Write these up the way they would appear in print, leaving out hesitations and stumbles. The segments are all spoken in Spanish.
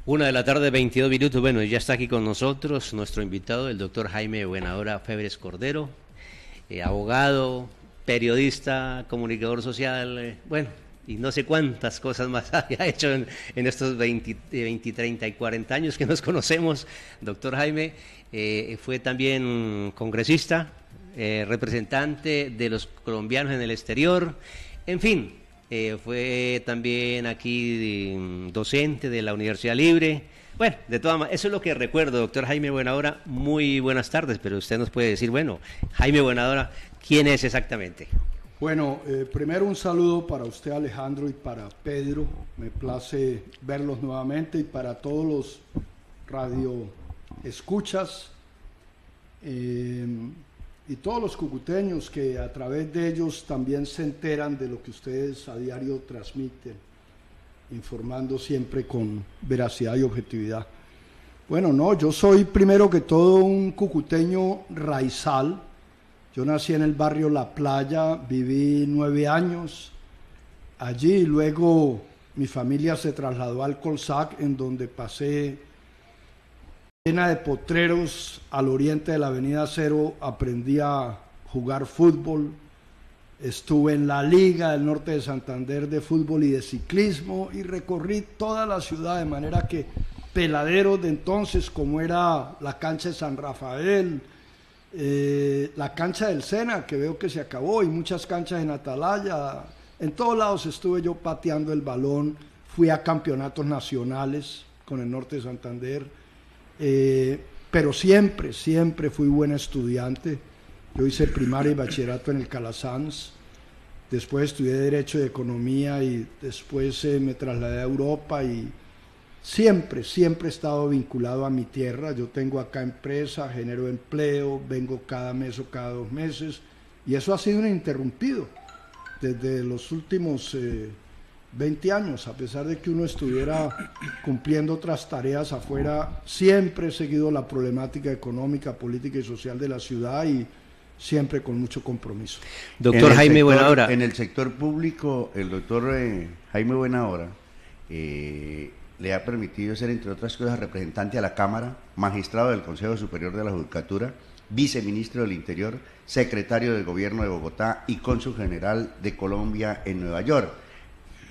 1 de la tarde, 22 minutos. Bueno, ya está aquí con nosotros nuestro invitado, el doctor Jaime Buenahora Febres Cordero, abogado, periodista, comunicador social, bueno, y no sé cuántas cosas más había hecho en estos 20, 30 y 40 años que nos conocemos. Doctor Jaime fue también congresista, representante de los colombianos en el exterior, en fin. Fue también aquí docente de la Universidad Libre. Bueno, de todas maneras, eso es lo que recuerdo, doctor Jaime Buenahora. Muy buenas tardes, pero usted nos puede decir, bueno, Jaime Buenahora, ¿quién es exactamente? Bueno, primero un saludo para usted, Alejandro, y para Pedro. Me place verlos nuevamente, y para todos los radioescuchas y todos los cucuteños que a través de ellos también se enteran de lo que ustedes a diario transmiten, informando siempre con veracidad y objetividad. Bueno, no, yo soy primero que todo un cucuteño raizal. Yo nací en el barrio La Playa, viví 9 años allí, y luego mi familia se trasladó al Colsac, en donde pasé llena de potreros al oriente de la Avenida Cero. Aprendí a jugar fútbol, estuve en la Liga del Norte de Santander de fútbol y de ciclismo, y recorrí toda la ciudad, de manera que peladeros de entonces, como era la cancha de San Rafael, la cancha del Sena, que veo que se acabó, y muchas canchas en Atalaya, en todos lados estuve yo pateando el balón. Fui a campeonatos nacionales con el Norte de Santander. Pero siempre fui buen estudiante. Yo hice primaria y bachillerato en el Calasanz, después estudié Derecho y Economía, y después me trasladé a Europa, y siempre he estado vinculado a mi tierra. Yo tengo acá empresa, genero empleo, vengo cada mes o cada 2 meses, y eso ha sido ininterrumpido desde los últimos 20 años, a pesar de que uno estuviera cumpliendo otras tareas afuera. Siempre he seguido la problemática económica, política y social de la ciudad, y siempre con mucho compromiso. Doctor Jaime Buenahora. En el sector público, el doctor Jaime Buenahora le ha permitido ser, entre otras cosas, representante a la Cámara, magistrado del Consejo Superior de la Judicatura, viceministro del Interior, secretario del Gobierno de Bogotá y cónsul general de Colombia en Nueva York.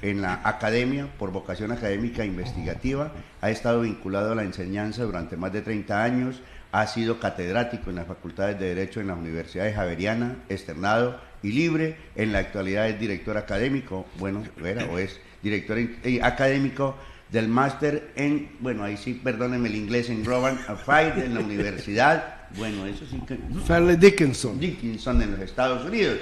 En la academia, por vocación académica e investigativa, ha estado vinculado a la enseñanza durante más de 30 años, ha sido catedrático en las facultades de Derecho en las universidades Javeriana, Externado y Libre. En la actualidad es director académico, es director académico del máster en, ahí sí, perdónenme el inglés, en Global Affairs en la universidad, eso sí que... Fairleigh Dickinson en los Estados Unidos.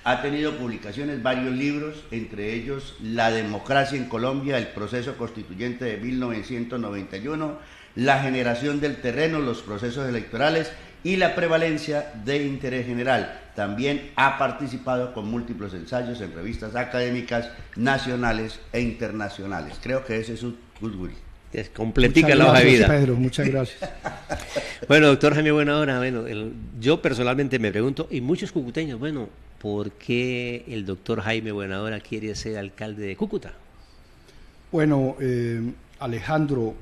Ha tenido publicaciones, varios libros, entre ellos La democracia en Colombia, el proceso constituyente de 1991, La generación del terreno, los procesos electorales y la prevalencia de interés general. También ha participado con múltiples ensayos en revistas académicas nacionales e internacionales. Creo que ese es su goodwill. Es completica la hoja de vida. Pedro, muchas gracias. Bueno, doctor Jaime Buenahora, yo personalmente me pregunto, y muchos cucuteños, ¿por qué el doctor Jaime Buenahora quiere ser alcalde de Cúcuta? Bueno, Alejandro,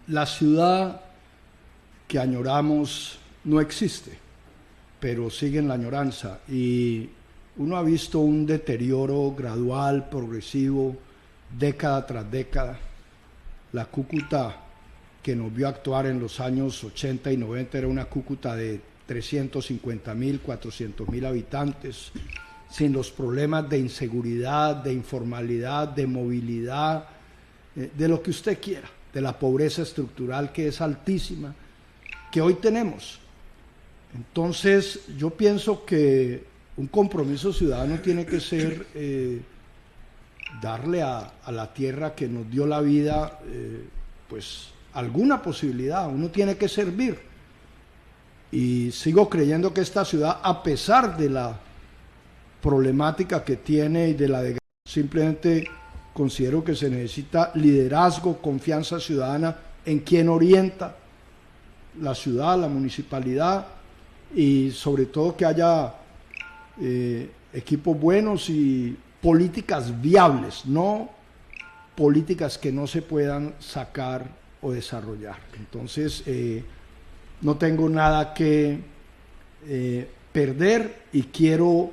la ciudad que añoramos no existe, pero sigue en la añoranza, y uno ha visto un deterioro gradual, progresivo, década tras década. La Cúcuta que nos vio actuar en los años 80 y 90 era una Cúcuta de 350.000, 400.000 habitantes, sin los problemas de inseguridad, de informalidad, de movilidad, de lo que usted quiera, de la pobreza estructural, que es altísima, que hoy tenemos. Entonces, yo pienso que un compromiso ciudadano tiene que ser darle a la tierra que nos dio la vida, alguna posibilidad. Uno tiene que servir. Y sigo creyendo que esta ciudad, a pesar de la problemática que tiene y de la desgracia, simplemente considero que se necesita liderazgo, confianza ciudadana en quien orienta la ciudad, la municipalidad, y sobre todo que haya equipos buenos y políticas viables, no políticas que no se puedan sacar o desarrollar. Entonces, no tengo nada que perder y quiero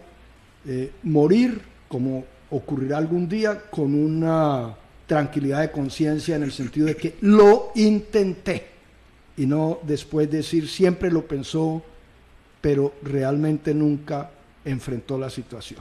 morir, como ocurrirá algún día, con una tranquilidad de conciencia, en el sentido de que lo intenté, y no después decir siempre lo pensó, pero realmente nunca enfrentó la situación.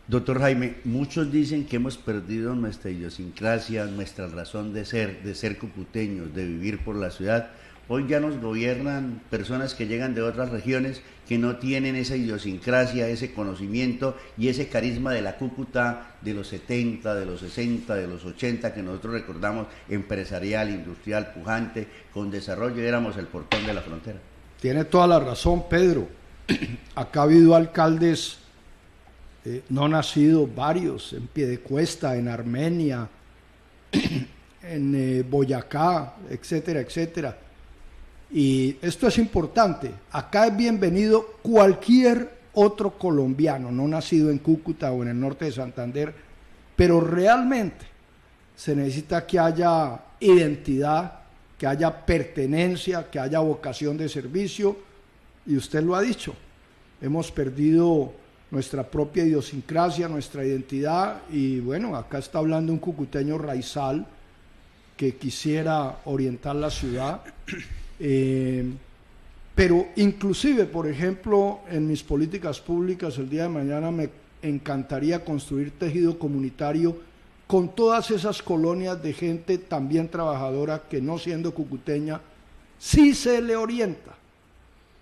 Doctor Jaime, muchos dicen que hemos perdido nuestra idiosincrasia, nuestra razón de ser cucuteños, de vivir por la ciudad. Hoy ya nos gobiernan personas que llegan de otras regiones que no tienen esa idiosincrasia, ese conocimiento y ese carisma de la Cúcuta de los 70, de los 60, de los 80, que nosotros recordamos empresarial, industrial, pujante, con desarrollo, éramos el portón de la frontera. Tiene toda la razón, Pedro. Acá ha habido alcaldes no nacidos, varios, en Piedecuesta, en Armenia, en Boyacá, etcétera, etcétera. Y esto es importante. Acá es bienvenido cualquier otro colombiano, no nacido en Cúcuta o en el norte de Santander, pero realmente se necesita que haya identidad, que haya pertenencia, que haya vocación de servicio, y usted lo ha dicho, hemos perdido nuestra propia idiosincrasia, nuestra identidad, y bueno, acá está hablando un cucuteño raizal que quisiera orientar la ciudad, pero inclusive, por ejemplo, en mis políticas públicas el día de mañana me encantaría construir tejido comunitario con todas esas colonias de gente también trabajadora que, no siendo cucuteña, sí se le orienta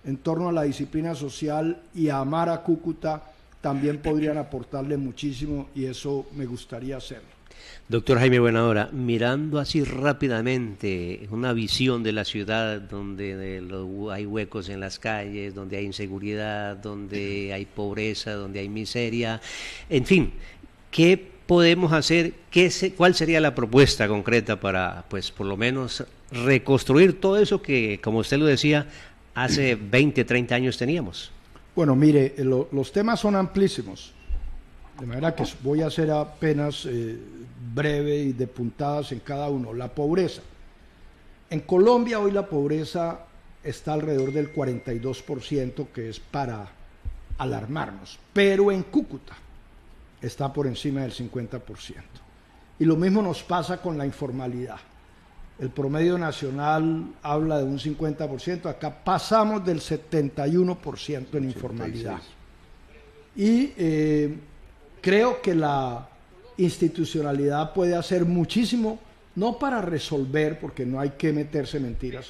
en torno a la disciplina social y a amar a Cúcuta, también podrían aportarle muchísimo, y eso me gustaría hacerlo. Doctor Jaime Buenahora, mirando así rápidamente una visión de la ciudad donde hay huecos en las calles, donde hay inseguridad, donde hay pobreza, donde hay miseria, en fin, ¿qué podemos hacer? ¿Cuál sería la propuesta concreta para, pues, por lo menos reconstruir todo eso que, como usted lo decía, hace 20, 30 años teníamos? Bueno, mire, los temas son amplísimos, de manera que voy a ser apenas breve y de puntadas en cada uno. La pobreza. En Colombia hoy la pobreza está alrededor del 42%, que es para alarmarnos, pero en Cúcuta está por encima del 50%. Y lo mismo nos pasa con la informalidad. El promedio nacional habla de un 50%, acá pasamos del 71% en informalidad. 86. Y creo que la institucionalidad puede hacer muchísimo, no para resolver, porque no hay que meterse mentiras,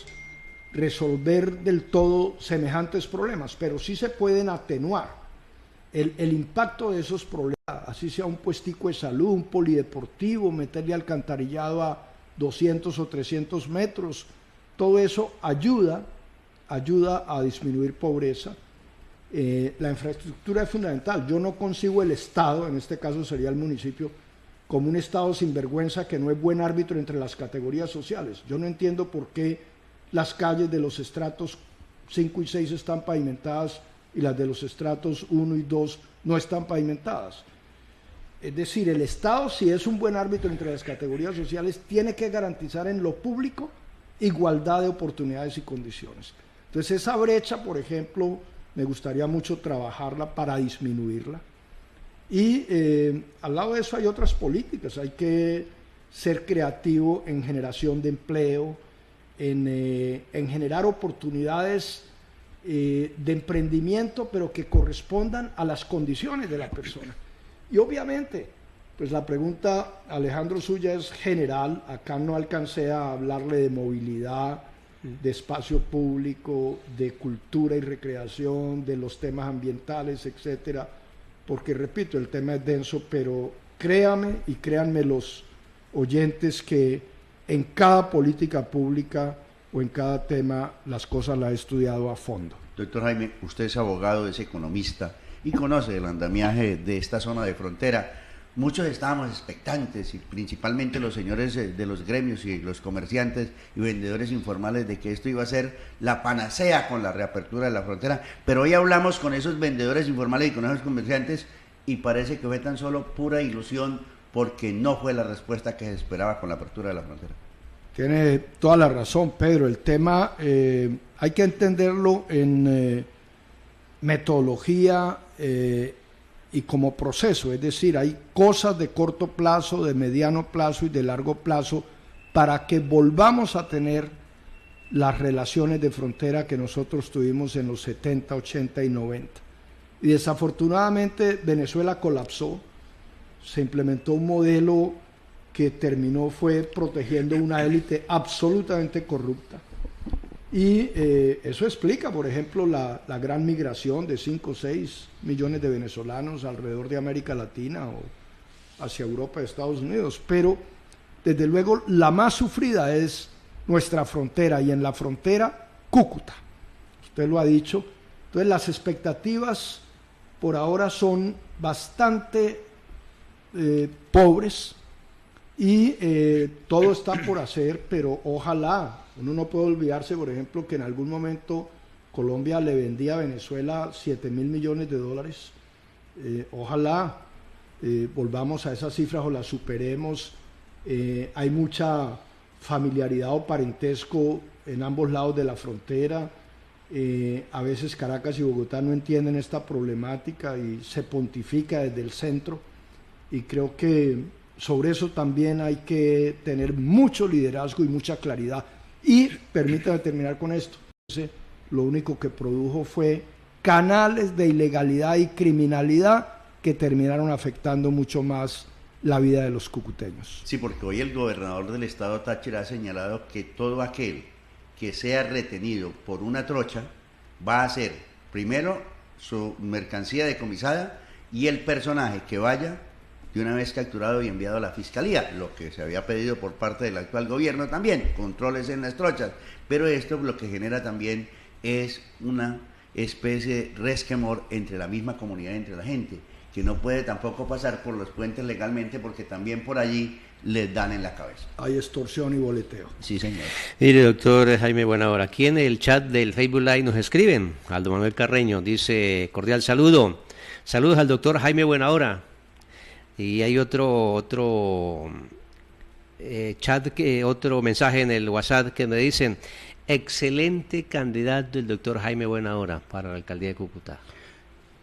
resolver del todo semejantes problemas, pero sí se pueden atenuar el impacto de esos problemas, así sea un puestico de salud, un polideportivo, meterle alcantarillado a 200 o 300 metros, todo eso ayuda a disminuir pobreza. La infraestructura es fundamental. Yo no concibo el Estado, en este caso sería el municipio, como un Estado sinvergüenza que no es buen árbitro entre las categorías sociales. Yo no entiendo por qué las calles de los estratos 5 y 6 están pavimentadas y las de los estratos 1 y 2 no están pavimentadas. Es decir, el Estado, si es un buen árbitro entre las categorías sociales, tiene que garantizar en lo público igualdad de oportunidades y condiciones. Entonces, esa brecha, por ejemplo, me gustaría mucho trabajarla para disminuirla. Y al lado de eso hay otras políticas. Hay que ser creativo en generación de empleo, en generar oportunidades de emprendimiento, pero que correspondan a las condiciones de la persona. Y obviamente, pues la pregunta, Alejandro, suya es general. Acá no alcancé a hablarle de movilidad, de espacio público, de cultura y recreación, de los temas ambientales, etcétera, porque repito, el tema es denso, pero créame y créanme los oyentes que en cada política pública o en cada tema las cosas las he estudiado a fondo. Doctor Jaime, usted es abogado, es economista y conoce el andamiaje de esta zona de frontera. Muchos estábamos expectantes, y principalmente los señores de los gremios y los comerciantes y vendedores informales, de que esto iba a ser la panacea con la reapertura de la frontera, pero hoy hablamos con esos vendedores informales y con esos comerciantes y parece que fue tan solo pura ilusión, porque no fue la respuesta que se esperaba con la apertura de la frontera. Tiene toda la razón, Pedro. El tema hay que entenderlo en metodología y como proceso, es decir, hay cosas de corto plazo, de mediano plazo y de largo plazo para que volvamos a tener las relaciones de frontera que nosotros tuvimos en los 70, 80 y 90. Y desafortunadamente Venezuela colapsó, se implementó un modelo que terminó fue protegiendo una élite absolutamente corrupta. Y eso explica, por ejemplo, la gran migración de 5 o 6 millones de venezolanos alrededor de América Latina o hacia Europa y Estados Unidos. Pero, desde luego, la más sufrida es nuestra frontera, y en la frontera, Cúcuta. Usted lo ha dicho. Entonces, las expectativas por ahora son bastante pobres, y todo está por hacer, pero ojalá. Uno no puede olvidarse, por ejemplo, que en algún momento Colombia le vendía a Venezuela $7.000 millones. Ojalá volvamos a esas cifras o las superemos. Hay mucha familiaridad o parentesco en ambos lados de la frontera. A veces Caracas y Bogotá no entienden esta problemática y se pontifica desde el centro, y creo que sobre eso también hay que tener mucho liderazgo y mucha claridad. Y permítame terminar con esto. Lo único que produjo fue canales de ilegalidad y criminalidad que terminaron afectando mucho más la vida de los cucuteños. Sí, porque hoy el gobernador del estado Táchira ha señalado que todo aquel que sea retenido por una trocha va a ser primero su mercancía decomisada, y el personaje que vaya de una vez capturado y enviado a la fiscalía, lo que se había pedido por parte del actual gobierno también, controles en las trochas. Pero esto lo que genera también es una especie de resquemor entre la misma comunidad, entre la gente, que no puede tampoco pasar por los puentes legalmente, porque también por allí les dan en la cabeza. Hay extorsión y boleteo. Sí, señor. Mire, doctor Jaime Buenahora, aquí en el chat del Facebook Live nos escriben. Aldo Manuel Carreño dice: cordial saludo. Saludos al doctor Jaime Buenahora. Y hay otro mensaje en el WhatsApp que me dicen: excelente candidato el doctor Jaime Buenahora para la alcaldía de Cúcuta.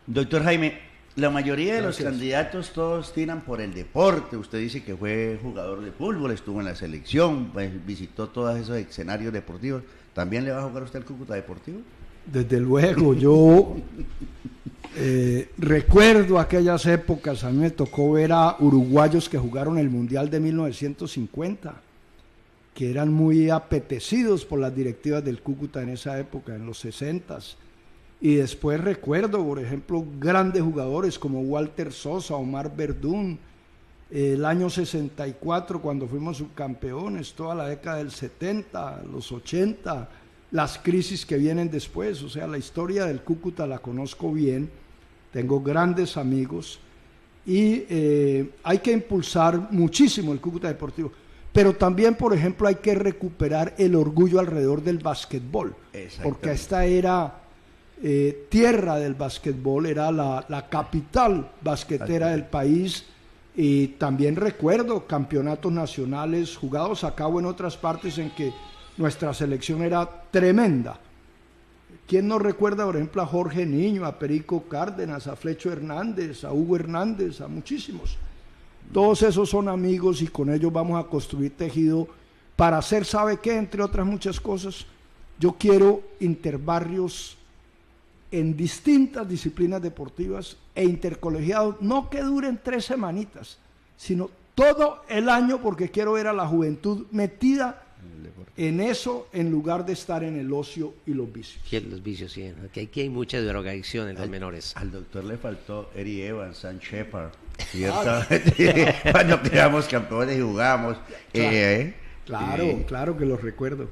Doctor Jaime, la mayoría de Gracias. los candidatos todos tiran por el deporte. Usted dice que fue jugador de fútbol, estuvo en la selección, visitó todos esos escenarios deportivos. ¿También le va a jugar usted al Cúcuta Deportivo? Desde luego, yo recuerdo aquellas épocas. A mí me tocó ver a uruguayos que jugaron el Mundial de 1950, que eran muy apetecidos por las directivas del Cúcuta en esa época, en los 60s. Y después recuerdo, por ejemplo, grandes jugadores como Walter Sosa, Omar Verdún, el año 64 cuando fuimos subcampeones, toda la década del 70, los 80, las crisis que vienen después. O sea, la historia del Cúcuta la conozco bien, tengo grandes amigos, y hay que impulsar muchísimo el Cúcuta Deportivo. Pero también, por ejemplo, hay que recuperar el orgullo alrededor del básquetbol, porque esta era tierra del básquetbol, era la capital basquetera del país. Y también recuerdo campeonatos nacionales jugados a cabo en otras partes en que nuestra selección era tremenda. ¿Quién no recuerda, por ejemplo, a Jorge Niño, a Perico Cárdenas, a Flecho Hernández, a Hugo Hernández, a muchísimos? Todos esos son amigos, y con ellos vamos a construir tejido para hacer, ¿sabe qué? Entre otras muchas cosas, yo quiero interbarrios en distintas disciplinas deportivas e intercolegiados, no que duren 3 semanitas, sino todo el año, porque quiero ver a la juventud metida en eso, en lugar de estar en el ocio y los vicios. Los vicios, sí. Aquí hay mucha drogadicción en los menores. Al doctor le faltó Eddie Evans, Sam Shepard, ¿cierto? Cuando quedamos campeones y jugamos. Claro que los recuerdo.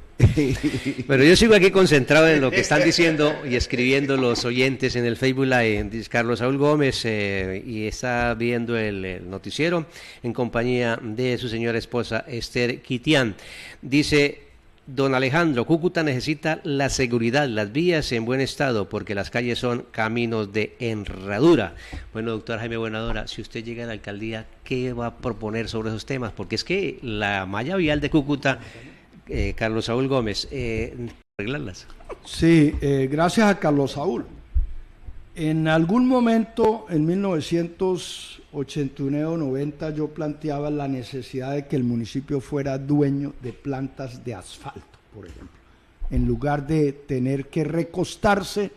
Pero yo sigo aquí concentrado en lo que están diciendo y escribiendo los oyentes en el Facebook Live. Dice Carlos Saúl Gómez, y está viendo el noticiero en compañía de su señora esposa Esther Quitián. Dice: Don Alejandro, Cúcuta necesita la seguridad, las vías en buen estado, porque las calles son caminos de enredura. Bueno, doctor Jaime Buenadora, si usted llega a la alcaldía, ¿qué va a proponer sobre esos temas? Porque es que la malla vial de Cúcuta, Carlos Saúl Gómez, arreglarlas. Sí, gracias a Carlos Saúl. En algún momento, en 1989 o 90, yo planteaba la necesidad de que el municipio fuera dueño de plantas de asfalto, por ejemplo, en lugar de tener que recostarse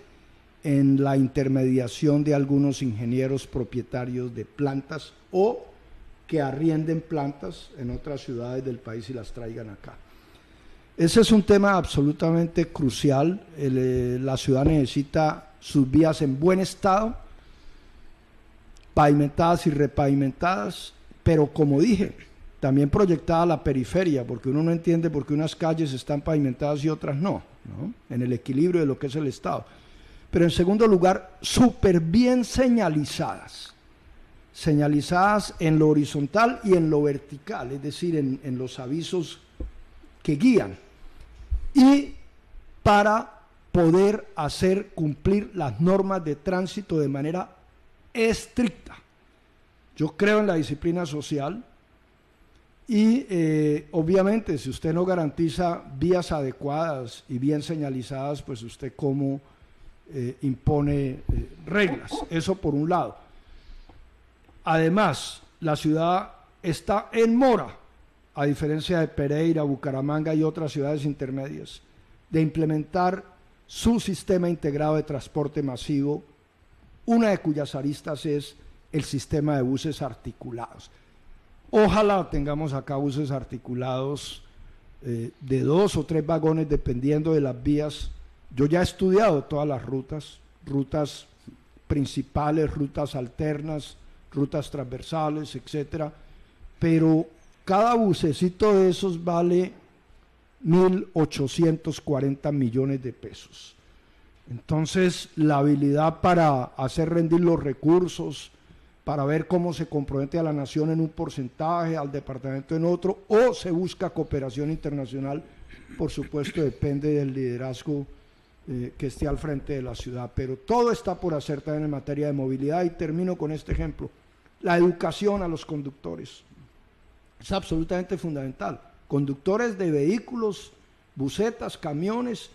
en la intermediación de algunos ingenieros propietarios de plantas o que arrienden plantas en otras ciudades del país y las traigan acá. Ese es un tema absolutamente crucial. La ciudad necesita sus vías en buen estado, pavimentadas y repavimentadas, pero como dije, también proyectada la periferia, porque uno no entiende por qué unas calles están pavimentadas y otras no, en el equilibrio de lo que es el estado. Pero en segundo lugar, súper bien señalizadas en lo horizontal y en lo vertical, es decir, en los avisos que guían, y para poder hacer cumplir las normas de tránsito de manera estricta. Yo creo en la disciplina social y obviamente si usted no garantiza vías adecuadas y bien señalizadas, pues usted cómo impone reglas. Eso por un lado. Además, la ciudad está en mora, a diferencia de Pereira, Bucaramanga y otras ciudades intermedias, de implementar su sistema integrado de transporte masivo, una de cuyas aristas es el sistema de buses articulados. Ojalá tengamos acá buses articulados de 2 o 3 vagones dependiendo de las vías. Yo ya he estudiado todas las rutas principales, rutas alternas, rutas transversales, etcétera, pero cada bucecito de esos vale 1.840 millones de pesos. Entonces, la habilidad para hacer rendir los recursos, para ver cómo se compromete a la nación en un porcentaje, al departamento en otro, o se busca cooperación internacional, por supuesto, depende del liderazgo que esté al frente de la ciudad. Pero todo está por hacer también en materia de movilidad, y termino con este ejemplo. La educación a los conductores es absolutamente fundamental. Conductores de vehículos, busetas, camiones,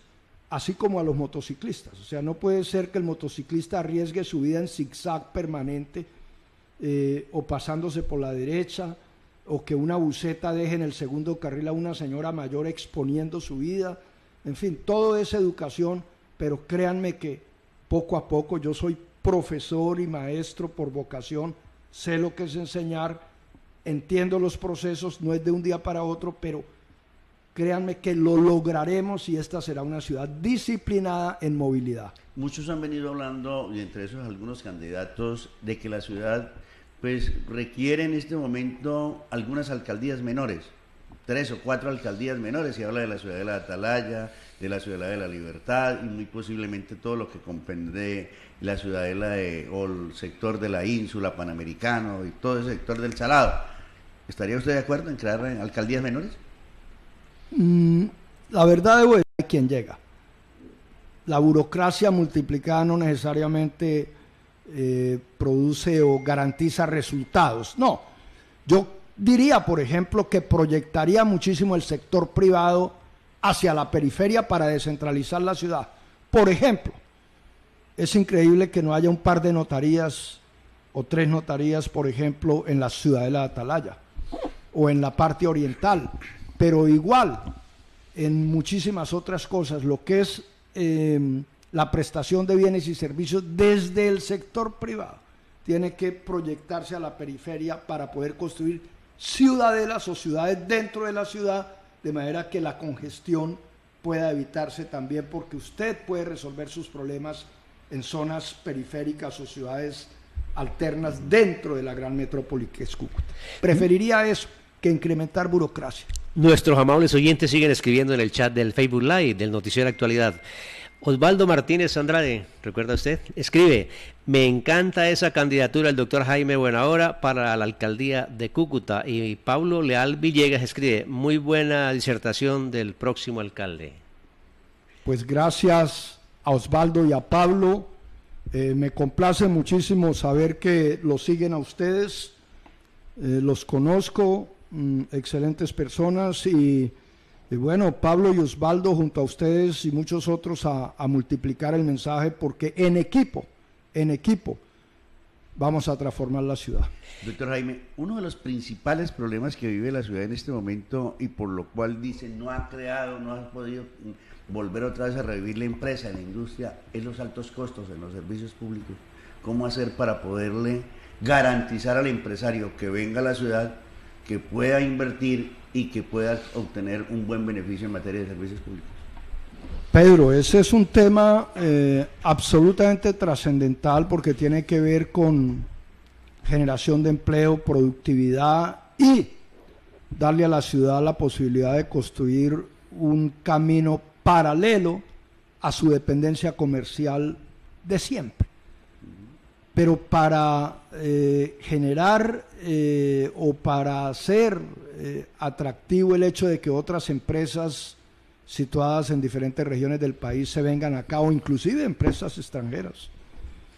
así como a los motociclistas. O sea, no puede ser que el motociclista arriesgue su vida en zigzag permanente o pasándose por la derecha, o que una buseta deje en el segundo carril a una señora mayor exponiendo su vida. En fin, todo es educación, pero créanme que poco a poco, yo soy profesor y maestro por vocación, sé lo que es enseñar, entiendo los procesos, no es de un día para otro, pero créanme que lo lograremos y esta será una ciudad disciplinada en movilidad. Muchos han venido hablando, y entre esos algunos candidatos, de que la ciudad pues requiere en este momento algunas alcaldías menores, 3 o 4 alcaldías menores. Se habla de la Ciudadela de Atalaya, de la Ciudadela de la Libertad y muy posiblemente todo lo que comprende la Ciudadela o el sector de la ínsula, Panamericano y todo ese sector del Salado. ¿Estaría usted de acuerdo en crear alcaldías menores? La verdad, debo decir quién llega. La burocracia multiplicada no necesariamente produce o garantiza resultados. No, yo diría, por ejemplo, que proyectaría muchísimo el sector privado hacia la periferia para descentralizar la ciudad. Por ejemplo, es increíble que no haya un par de notarías o 3 notarías, por ejemplo, en la Ciudadela de Atalaya o en la parte oriental, pero igual en muchísimas otras cosas, lo que es la prestación de bienes y servicios desde el sector privado tiene que proyectarse a la periferia para poder construir ciudadelas o ciudades dentro de la ciudad, de manera que la congestión pueda evitarse también, porque usted puede resolver sus problemas en zonas periféricas o ciudades alternas dentro de la gran metrópoli que es Cúcuta. Preferiría eso que incrementar burocracia. Nuestros amables oyentes siguen escribiendo en el chat del Facebook Live del Noticiero Actualidad. Osvaldo Martínez Andrade, ¿recuerda usted? Escribe, me encanta esa candidatura del doctor Jaime Buenahora para la alcaldía de Cúcuta. Y Pablo Leal Villegas escribe, muy buena disertación del próximo alcalde. Pues gracias a Osvaldo y a Pablo. Me complace muchísimo saber que los siguen a ustedes. Los conozco, excelentes personas y bueno, Pablo y Osvaldo junto a ustedes y muchos otros a multiplicar el mensaje porque en equipo vamos a transformar la ciudad. Doctor Jaime, uno de los principales problemas que vive la ciudad en este momento y por lo cual dicen no ha podido volver otra vez a revivir la empresa, la industria, es los altos costos en los servicios públicos. ¿Cómo hacer para poderle garantizar al empresario que venga a la ciudad, que pueda invertir y que pueda obtener un buen beneficio en materia de servicios públicos? Pedro, ese es un tema absolutamente trascendental porque tiene que ver con generación de empleo, productividad y darle a la ciudad la posibilidad de construir un camino paralelo a su dependencia comercial de siempre. Pero para generar o para hacer atractivo el hecho de que otras empresas situadas en diferentes regiones del país se vengan acá o inclusive empresas extranjeras,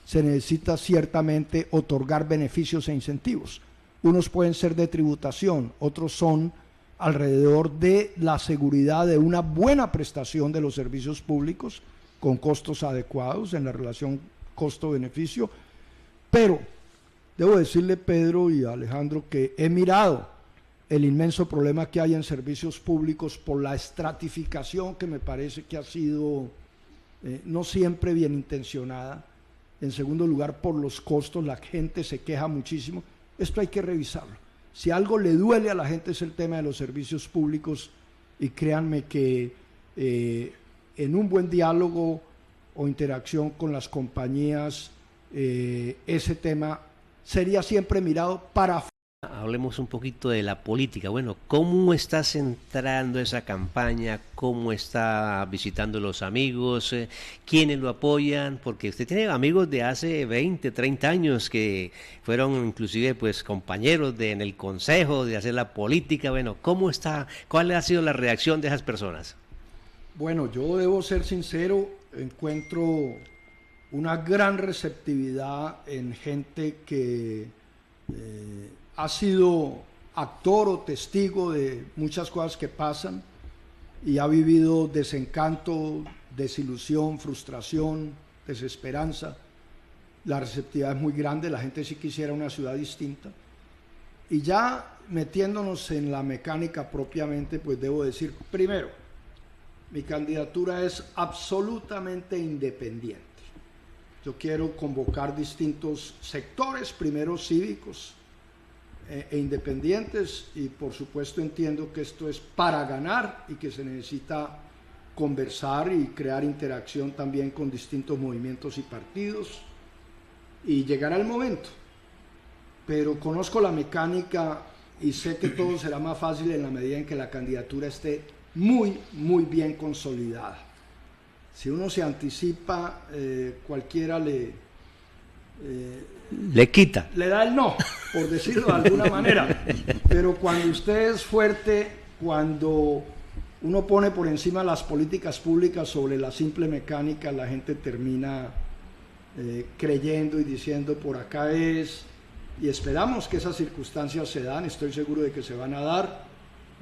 se necesita ciertamente otorgar beneficios e incentivos. Unos pueden ser de tributación, otros son alrededor de la seguridad de una buena prestación de los servicios públicos con costos adecuados en la relación costo-beneficio. Pero debo decirle, Pedro y Alejandro, que he mirado el inmenso problema que hay en servicios públicos por la estratificación que me parece que ha sido no siempre bien intencionada. En segundo lugar, por los costos, la gente se queja muchísimo. Esto hay que revisarlo. Si algo le duele a la gente es el tema de los servicios públicos y créanme que en un buen diálogo o interacción con las compañías, ese tema sería siempre mirado para... Hablemos un poquito de la política. Bueno, ¿cómo está centrando esa campaña? ¿Cómo está visitando los amigos? ¿Quiénes lo apoyan? Porque usted tiene amigos de hace 20, 30 años que fueron inclusive pues compañeros en el consejo de hacer la política. Bueno, ¿cómo está? ¿Cuál ha sido la reacción de esas personas? Bueno, yo debo ser sincero, encuentro una gran receptividad en gente que ha sido actor o testigo de muchas cosas que pasan y ha vivido desencanto, desilusión, frustración, desesperanza. La receptividad es muy grande, la gente sí quisiera una ciudad distinta. Y ya metiéndonos en la mecánica propiamente, pues debo decir, primero, mi candidatura es absolutamente independiente. Yo quiero convocar distintos sectores, primero cívicos e independientes, y por supuesto entiendo que esto es para ganar y que se necesita conversar y crear interacción también con distintos movimientos y partidos, y llegará el momento. Pero conozco la mecánica y sé que todo será más fácil en la medida en que la candidatura esté muy, muy bien consolidada. Si uno se anticipa, cualquiera le quita. Le da el no, por decirlo de alguna manera. Pero cuando usted es fuerte, cuando uno pone por encima las políticas públicas sobre la simple mecánica, la gente termina creyendo y diciendo por acá es, y esperamos que esas circunstancias se dan, estoy seguro de que se van a dar.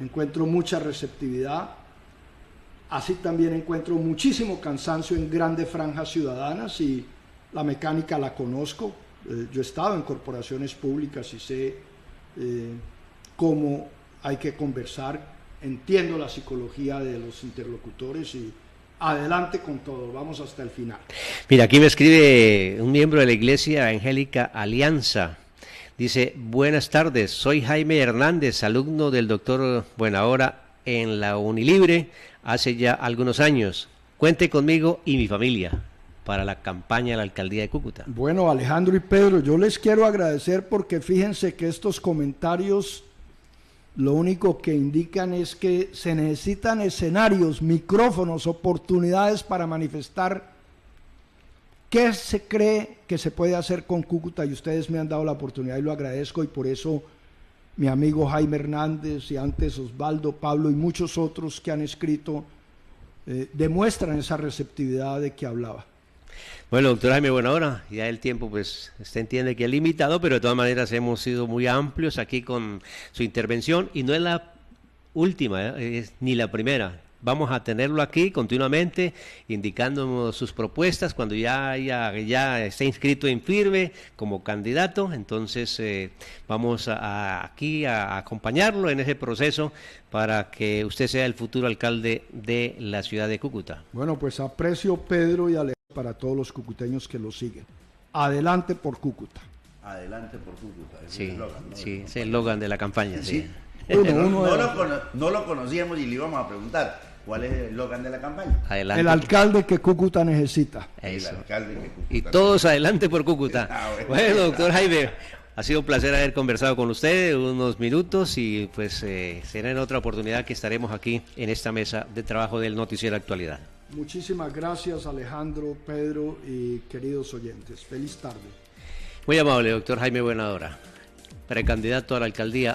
Encuentro mucha receptividad. Así también encuentro muchísimo cansancio en grandes franjas ciudadanas y la mecánica la conozco. Yo he estado en corporaciones públicas y sé cómo hay que conversar. Entiendo la psicología de los interlocutores y adelante con todo, vamos hasta el final. Mira, aquí me escribe un miembro de la Iglesia Angélica Alianza. Dice, buenas tardes, soy Jaime Hernández, alumno del doctor Buenahora en la Unilibre hace ya algunos años. Cuente conmigo y mi familia para la campaña a la alcaldía de Cúcuta. Bueno, Alejandro y Pedro, yo les quiero agradecer porque fíjense que estos comentarios lo único que indican es que se necesitan escenarios, micrófonos, oportunidades para manifestar qué se cree que se puede hacer con Cúcuta, y ustedes me han dado la oportunidad y lo agradezco, y por eso mi amigo Jaime Hernández y antes Osvaldo, Pablo y muchos otros que han escrito demuestran esa receptividad de que hablaba. Bueno, doctor Jaime Buenahora, ya el tiempo, pues, usted entiende que es limitado, pero de todas maneras hemos sido muy amplios aquí con su intervención, y no es la última, ni la primera. Vamos a tenerlo aquí continuamente, indicándonos sus propuestas cuando ya esté inscrito en firme como candidato. Entonces vamos aquí a acompañarlo en ese proceso para que usted sea el futuro alcalde de la ciudad de Cúcuta. Bueno, pues aprecio Pedro y Alejandro para todos los cucuteños que lo siguen. Adelante por Cúcuta. Adelante por Cúcuta. Sí, sí, es el eslogan de la campaña. Sí. No lo conocíamos y le íbamos a preguntar. ¿Cuál es el eslogan de la campaña? Adelante. El alcalde que Cúcuta necesita. El alcalde que Cúcuta y todos necesita. Adelante por Cúcuta. Bueno, bueno, doctor Jaime, ha sido un placer haber conversado con usted unos minutos, y pues será en otra oportunidad que estaremos aquí en esta mesa de trabajo del Noticiero Actualidad. Muchísimas gracias, Alejandro, Pedro y queridos oyentes. Feliz tarde. Muy amable, doctor Jaime Buenahora, precandidato a la alcaldía